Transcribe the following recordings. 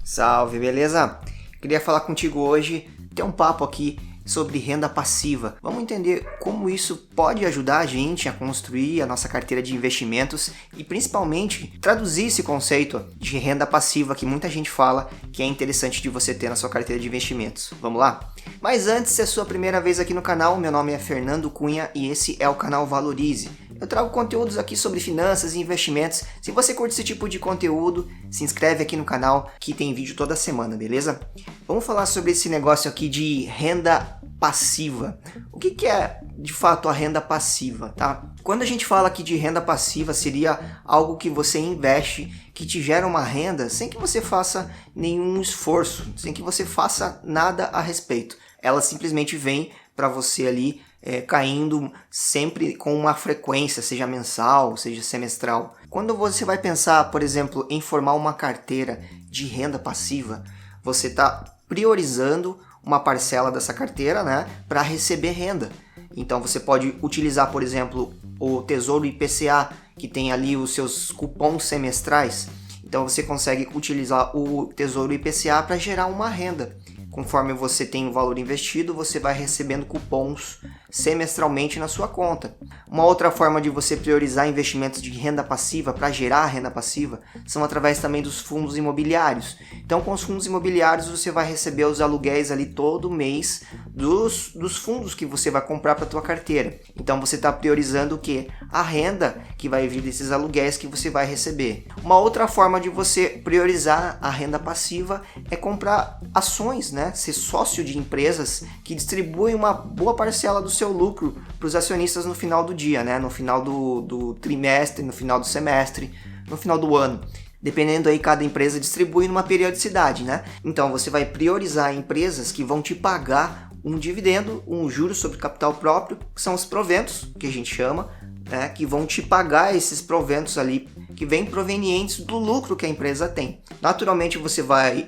Salve, beleza? Queria falar contigo hoje, ter um papo aqui sobre renda passiva. Vamos entender como isso pode ajudar a gente a construir a nossa carteira de investimentos e principalmente traduzir esse conceito de renda passiva que muita gente fala que é interessante de você ter na sua carteira de investimentos. Vamos lá? Mas antes, se é a sua primeira vez aqui no canal, meu nome é Fernando Cunha e esse é o canal Valorize. Eu trago conteúdos aqui sobre finanças e investimentos. Se você curte esse tipo de conteúdo, se inscreve aqui no canal que tem vídeo toda semana, beleza? Vamos falar sobre esse negócio aqui de renda passiva. O que é de fato a renda passiva, tá? Quando a gente fala aqui de renda passiva, seria algo que você investe, que te gera uma renda sem que você faça nenhum esforço, sem que você faça nada a respeito. Ela simplesmente vem para você ali caindo sempre com uma frequência, seja mensal, seja semestral. Quando você vai pensar, por exemplo, em formar uma carteira de renda passiva, você está priorizando uma parcela dessa carteira, né, para receber renda. Então você pode utilizar, por exemplo, o Tesouro IPCA, que tem ali os seus cupons semestrais. Então você consegue utilizar o Tesouro IPCA para gerar uma renda. Conforme você tem o valor investido, você vai recebendo cupons semestralmente na sua conta. Uma outra forma de você priorizar investimentos de renda passiva para gerar renda passiva são através também dos fundos imobiliários. Então, com os fundos imobiliários, você vai receber os aluguéis ali todo mês dos fundos que você vai comprar para a tua carteira. Então, você está priorizando o quê? A renda que vai vir desses aluguéis que você vai receber. Uma outra forma de você priorizar a renda passiva é comprar ações, né? Ser sócio de empresas que distribuem uma boa parcela do seu lucro para os acionistas no final do dia, né? No final do trimestre, no final do semestre, no final do ano. Dependendo aí, cada empresa distribui numa periodicidade, né? Então você vai priorizar empresas que vão te pagar um dividendo, um juro sobre capital próprio, que são os proventos, que a gente chama, né? Que vão te pagar esses proventos ali que vêm provenientes do lucro que a empresa tem. Naturalmente você vai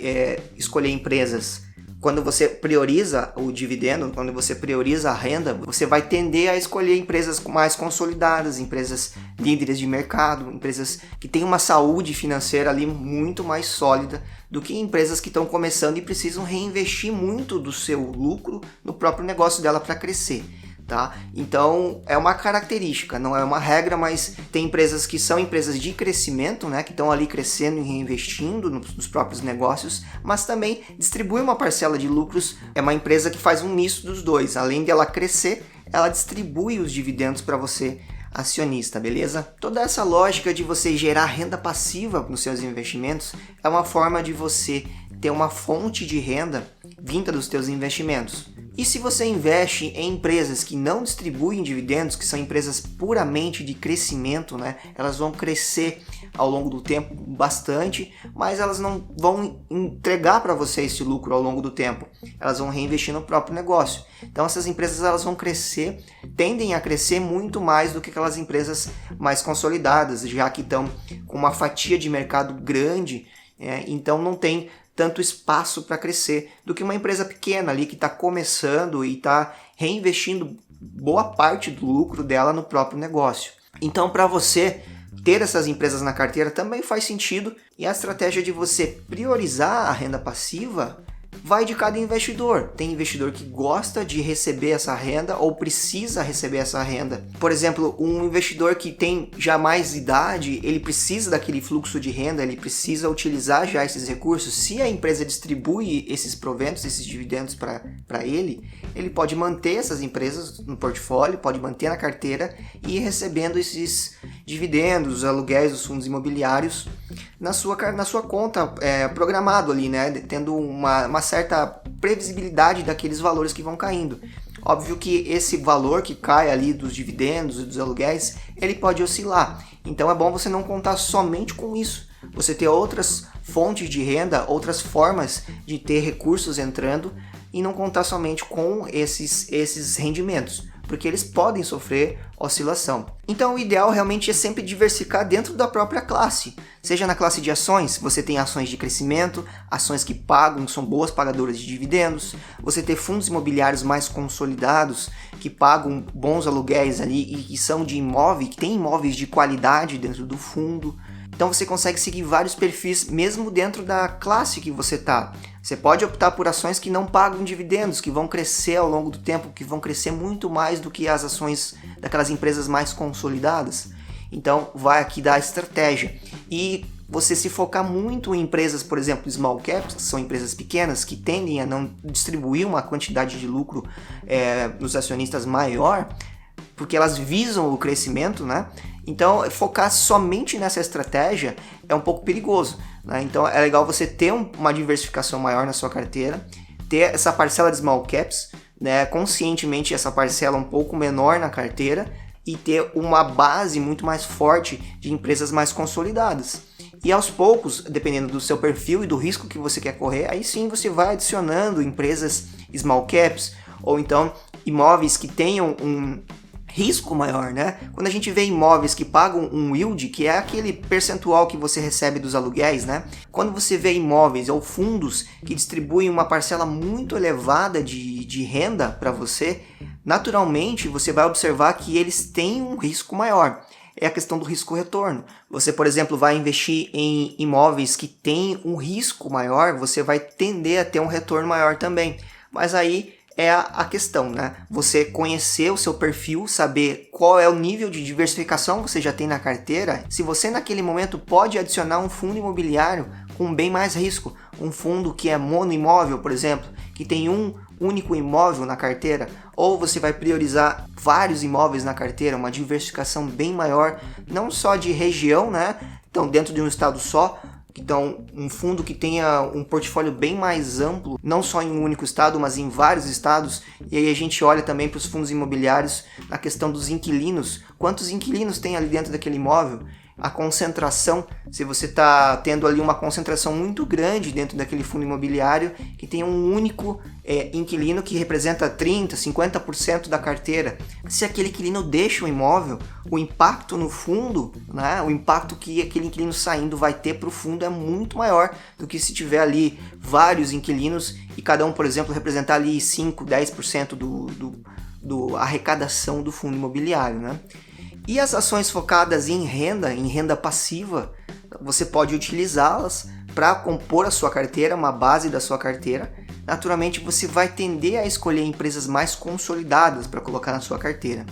escolher empresas. Quando você prioriza o dividendo, quando você prioriza a renda, você vai tender a escolher empresas mais consolidadas, empresas líderes de mercado, empresas que têm uma saúde financeira ali muito mais sólida do que empresas que estão começando e precisam reinvestir muito do seu lucro no próprio negócio dela para crescer. Tá? Então é uma característica, não é uma regra, mas tem empresas que são empresas de crescimento, né, que estão ali crescendo e reinvestindo nos próprios negócios, mas também distribui uma parcela de lucros. É uma empresa que faz um misto dos dois, além dela crescer, ela distribui os dividendos para você, acionista, beleza? Toda essa lógica de você gerar renda passiva nos seus investimentos é uma forma de você ter uma fonte de renda vinda dos teus investimentos. E se você investe em empresas que não distribuem dividendos, que são empresas puramente de crescimento, né? Elas vão crescer ao longo do tempo bastante, mas elas não vão entregar para você esse lucro ao longo do tempo. Elas vão reinvestir no próprio negócio. Então essas empresas elas vão crescer, tendem a crescer muito mais do que aquelas empresas mais consolidadas, já que estão com uma fatia de mercado grande, então não tem tanto espaço para crescer do que uma empresa pequena ali que está começando e está reinvestindo boa parte do lucro dela no próprio negócio. Então, para você ter essas empresas na carteira também faz sentido, e a estratégia de você priorizar a renda passiva vai de cada investidor. Tem investidor que gosta de receber essa renda ou precisa receber essa renda. Por exemplo, um investidor que tem já mais idade, ele precisa daquele fluxo de renda, ele precisa utilizar já esses recursos. Se a empresa distribui esses proventos, esses dividendos para ele, ele pode manter essas empresas no portfólio, pode manter na carteira e ir recebendo esses dividendos, os aluguéis, os fundos imobiliários na sua conta programado ali, né? Tendo uma certa previsibilidade daqueles valores que vão caindo. Óbvio que esse valor que cai ali dos dividendos e dos aluguéis, ele pode oscilar. Então é bom você não contar somente com isso. Você ter outras fontes de renda, outras formas de ter recursos entrando e não contar somente com esses rendimentos, porque eles podem sofrer oscilação. Então o ideal realmente é sempre diversificar dentro da própria classe. Seja na classe de ações, você tem ações de crescimento, ações que pagam, são boas pagadoras de dividendos, você tem fundos imobiliários mais consolidados, que pagam bons aluguéis ali e que são de imóvel, que tem imóveis de qualidade dentro do fundo. Então você consegue seguir vários perfis mesmo dentro da classe que você está. Você pode optar por ações que não pagam dividendos, que vão crescer ao longo do tempo, que vão crescer muito mais do que as ações daquelas empresas mais consolidadas. Então vai aqui da estratégia. E você se focar muito em empresas, por exemplo, small caps, que são empresas pequenas, que tendem a não distribuir uma quantidade de lucro nos acionistas maior, porque elas visam o crescimento, né? Então, focar somente nessa estratégia é um pouco perigoso, né? Então, é legal você ter uma diversificação maior na sua carteira, ter essa parcela de small caps, né? Conscientemente essa parcela um pouco menor na carteira e ter uma base muito mais forte de empresas mais consolidadas. E aos poucos, dependendo do seu perfil e do risco que você quer correr, aí sim você vai adicionando empresas small caps ou então imóveis que tenham um risco maior, né? Quando a gente vê imóveis que pagam um yield, que é aquele percentual que você recebe dos aluguéis, né? Quando você vê imóveis ou fundos que distribuem uma parcela muito elevada de renda para você, naturalmente você vai observar que eles têm um risco maior. É a questão do risco-retorno. Você, por exemplo, vai investir em imóveis que têm um risco maior, você vai tender a ter um retorno maior também. Mas aí é a questão, né? Você conhecer o seu perfil, saber qual é o nível de diversificação que você já tem na carteira. Se você naquele momento pode adicionar um fundo imobiliário com bem mais risco, um fundo que é monoimóvel, por exemplo, que tem um único imóvel na carteira, ou você vai priorizar vários imóveis na carteira, uma diversificação bem maior, não só de região, né? Então, dentro de um estado só. Então, um fundo que tenha um portfólio bem mais amplo, não só em um único estado, mas em vários estados. E aí a gente olha também para os fundos imobiliários, na questão dos inquilinos. Quantos inquilinos tem ali dentro daquele imóvel? A concentração, se você está tendo ali uma concentração muito grande dentro daquele fundo imobiliário, que tem um único inquilino que representa 30%, 50% da carteira. Se aquele inquilino deixa o imóvel, o impacto no fundo, né, o impacto que aquele inquilino saindo vai ter para o fundo é muito maior do que se tiver ali vários inquilinos e cada um, por exemplo, representar ali 5%, 10% do arrecadação do fundo imobiliário, né? E as ações focadas em renda passiva, você pode utilizá-las para compor a sua carteira, uma base da sua carteira. Naturalmente, você vai tender a escolher empresas mais consolidadas para colocar na sua carteira.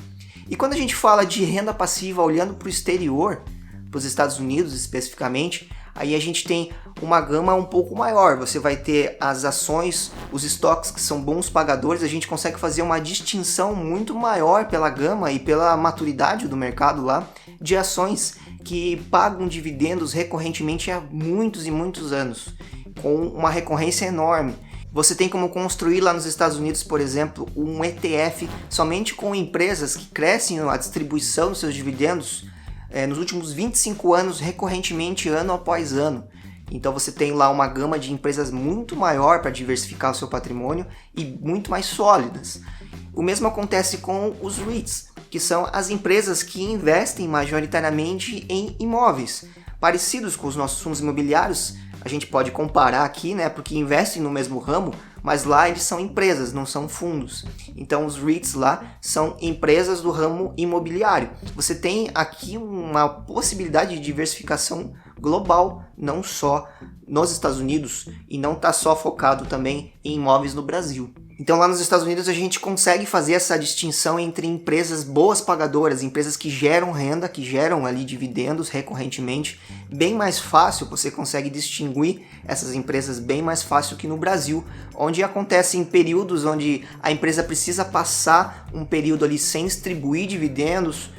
E quando a gente fala de renda passiva olhando para o exterior, para os Estados Unidos especificamente, aí a gente tem uma gama um pouco maior. Você vai ter as ações, os estoques que são bons pagadores, a gente consegue fazer uma distinção muito maior pela gama e pela maturidade do mercado lá, de ações que pagam dividendos recorrentemente há muitos e muitos anos, com uma recorrência enorme. Você tem como construir lá nos Estados Unidos, por exemplo, um ETF somente com empresas que crescem a distribuição dos seus dividendos nos últimos 25 anos, recorrentemente, ano após ano. Então você tem lá uma gama de empresas muito maior para diversificar o seu patrimônio e muito mais sólidas. O mesmo acontece com os REITs, que são as empresas que investem majoritariamente em imóveis. Parecidos com os nossos fundos imobiliários, a gente pode comparar aqui, né, porque investem no mesmo ramo, mas lá eles são empresas, não são fundos. Então os REITs lá são empresas do ramo imobiliário. Você tem aqui uma possibilidade de diversificação global, não só nos Estados Unidos, e não está só focado também em imóveis no Brasil. Então lá nos Estados Unidos a gente consegue fazer essa distinção entre empresas boas pagadoras, empresas que geram renda, que geram ali dividendos recorrentemente, bem mais fácil, você consegue distinguir essas empresas bem mais fácil que no Brasil, onde acontece em períodos onde a empresa precisa passar um período ali sem distribuir dividendos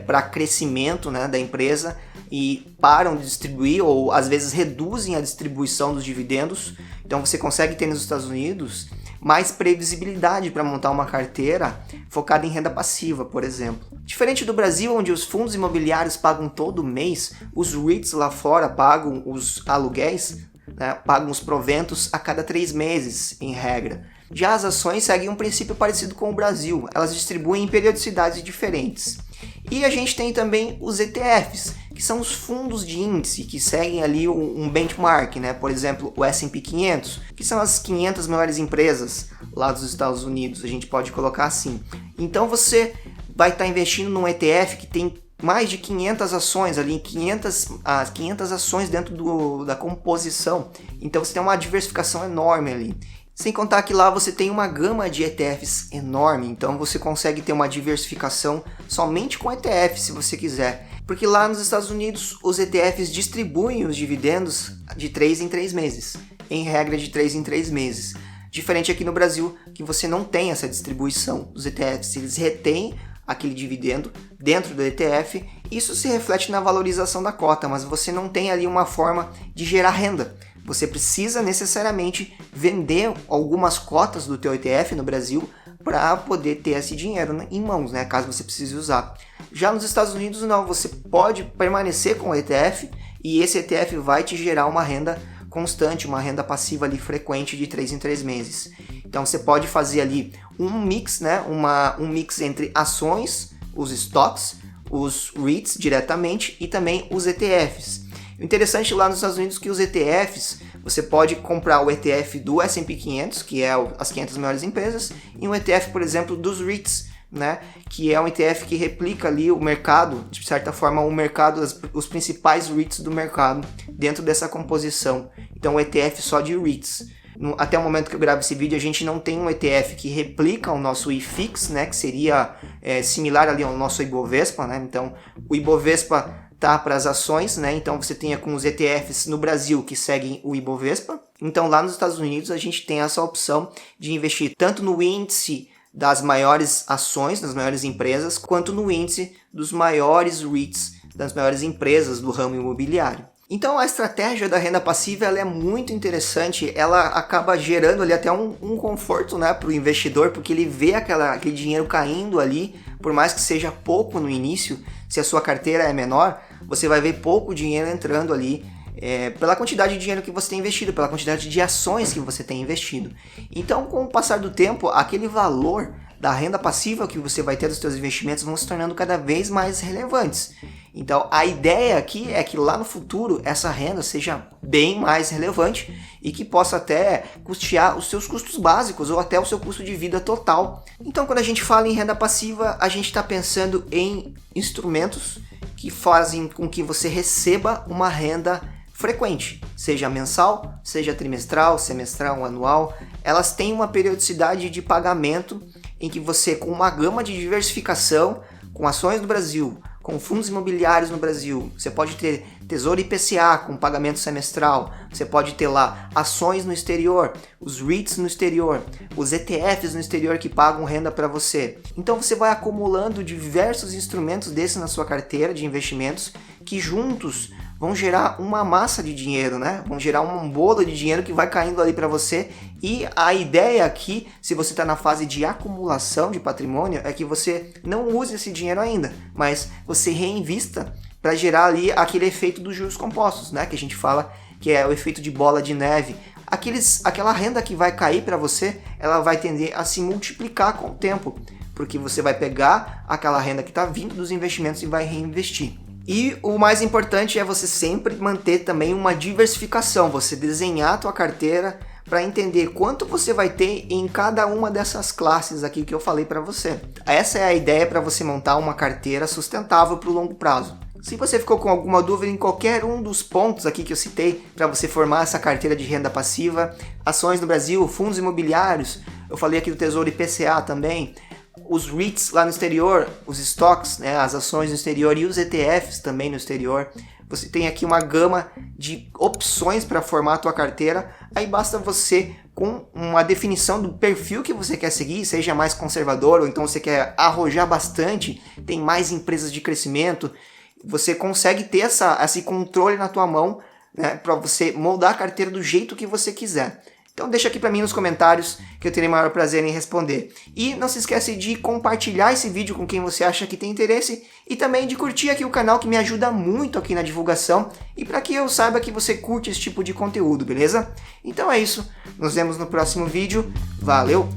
para crescimento, né, da empresa, e param de distribuir ou às vezes reduzem a distribuição dos dividendos. Então você consegue ter nos Estados Unidos mais previsibilidade para montar uma carteira focada em renda passiva, por exemplo. Diferente do Brasil, onde os fundos imobiliários pagam todo mês, os REITs lá fora pagam os aluguéis, né, pagam os proventos a cada 3 meses, em regra. Já as ações seguem um princípio parecido com o Brasil, elas distribuem em periodicidades diferentes. E a gente tem também os ETFs, que são os fundos de índice que seguem ali um benchmark, né? Por exemplo, o S&P 500, que são as 500 maiores empresas lá dos Estados Unidos, a gente pode colocar assim. Então você vai estar investindo num ETF que tem mais de 500 ações ali, 500 ações dentro da composição. Então você tem uma diversificação enorme ali. Sem contar que lá você tem uma gama de ETFs enorme, então você consegue ter uma diversificação somente com ETF se você quiser. Porque lá nos Estados Unidos os ETFs distribuem os dividendos de 3 em 3 meses, em regra de 3 em 3 meses. Diferente aqui no Brasil, que você não tem essa distribuição dos ETFs, eles retêm aquele dividendo dentro do ETF, isso se reflete na valorização da cota, mas você não tem ali uma forma de gerar renda. Você precisa necessariamente vender algumas cotas do teu ETF no Brasil para poder ter esse dinheiro em mãos, né? Caso você precise usar. Já nos Estados Unidos não, você pode permanecer com o ETF e esse ETF vai te gerar uma renda constante, uma renda passiva ali frequente de 3 em 3 meses. Então você pode fazer ali um mix, né? Um mix entre ações, os stocks, os REITs diretamente e também os ETFs. O interessante lá nos Estados Unidos é que os ETFs, você pode comprar o ETF do S&P 500, que é as 500 maiores empresas, e um ETF, por exemplo, dos REITs, né, que é um ETF que replica ali o mercado, de certa forma, o mercado, os principais REITs do mercado dentro dessa composição. Então, o ETF só de REITs. Até o momento que eu gravo esse vídeo, a gente não tem um ETF que replica o nosso IFIX, né, que seria similar ali ao nosso Ibovespa, né? Então, o Ibovespa tá para as ações, né? Então você tem com os ETFs no Brasil que seguem o Ibovespa. Então lá nos Estados Unidos a gente tem essa opção de investir tanto no índice das maiores ações, das maiores empresas, quanto no índice dos maiores REITs, das maiores empresas do ramo imobiliário. Então a estratégia da renda passiva ela é muito interessante, ela acaba gerando ali até um conforto, né, para o investidor, porque ele vê aquele dinheiro caindo ali, por mais que seja pouco no início, se a sua carteira é menor, você vai ver pouco dinheiro entrando ali pela quantidade de dinheiro que você tem investido, pela quantidade de ações que você tem investido. Então com o passar do tempo, aquele valor da renda passiva que você vai ter dos seus investimentos vão se tornando cada vez mais relevantes. Então a ideia aqui é que lá no futuro essa renda seja bem mais relevante e que possa até custear os seus custos básicos ou até o seu custo de vida total. Então quando a gente fala em renda passiva, a gente está pensando em instrumentos que fazem com que você receba uma renda frequente, seja mensal, seja trimestral, semestral, anual. Elas têm uma periodicidade de pagamento em que você, com uma gama de diversificação, com ações no Brasil, com fundos imobiliários no Brasil, você pode ter Tesouro IPCA com pagamento semestral, você pode ter lá ações no exterior, os REITs no exterior, os ETFs no exterior que pagam renda para você. Então você vai acumulando diversos instrumentos desses na sua carteira de investimentos que juntos vão gerar uma massa de dinheiro, né? Vão gerar um bolo de dinheiro que vai caindo ali para você. E a ideia aqui, se você está na fase de acumulação de patrimônio, é que você não use esse dinheiro ainda, mas você reinvista para gerar ali aquele efeito dos juros compostos, né? Que a gente fala que é o efeito de bola de neve. Aquela renda que vai cair para você, ela vai tender a se multiplicar com o tempo, porque você vai pegar aquela renda que está vindo dos investimentos e vai reinvestir. E o mais importante é você sempre manter também uma diversificação, você desenhar a tua carteira para entender quanto você vai ter em cada uma dessas classes aqui que eu falei para você. Essa é a ideia para você montar uma carteira sustentável para o longo prazo. Se você ficou com alguma dúvida em qualquer um dos pontos aqui que eu citei para você formar essa carteira de renda passiva, ações no Brasil, fundos imobiliários, eu falei aqui do Tesouro IPCA também, os REITs lá no exterior, os stocks, né, as ações no exterior e os ETFs também no exterior. Você tem aqui uma gama de opções para formar a tua carteira. Aí basta você, com uma definição do perfil que você quer seguir, seja mais conservador ou então você quer arrojar bastante, tem mais empresas de crescimento, você consegue ter esse controle na tua mão, né, para você moldar a carteira do jeito que você quiser. Então deixa aqui para mim nos comentários que eu terei maior prazer em responder. E não se esquece de compartilhar esse vídeo com quem você acha que tem interesse e também de curtir aqui o canal que me ajuda muito aqui na divulgação e para que eu saiba que você curte esse tipo de conteúdo, beleza? Então é isso, nos vemos no próximo vídeo, valeu!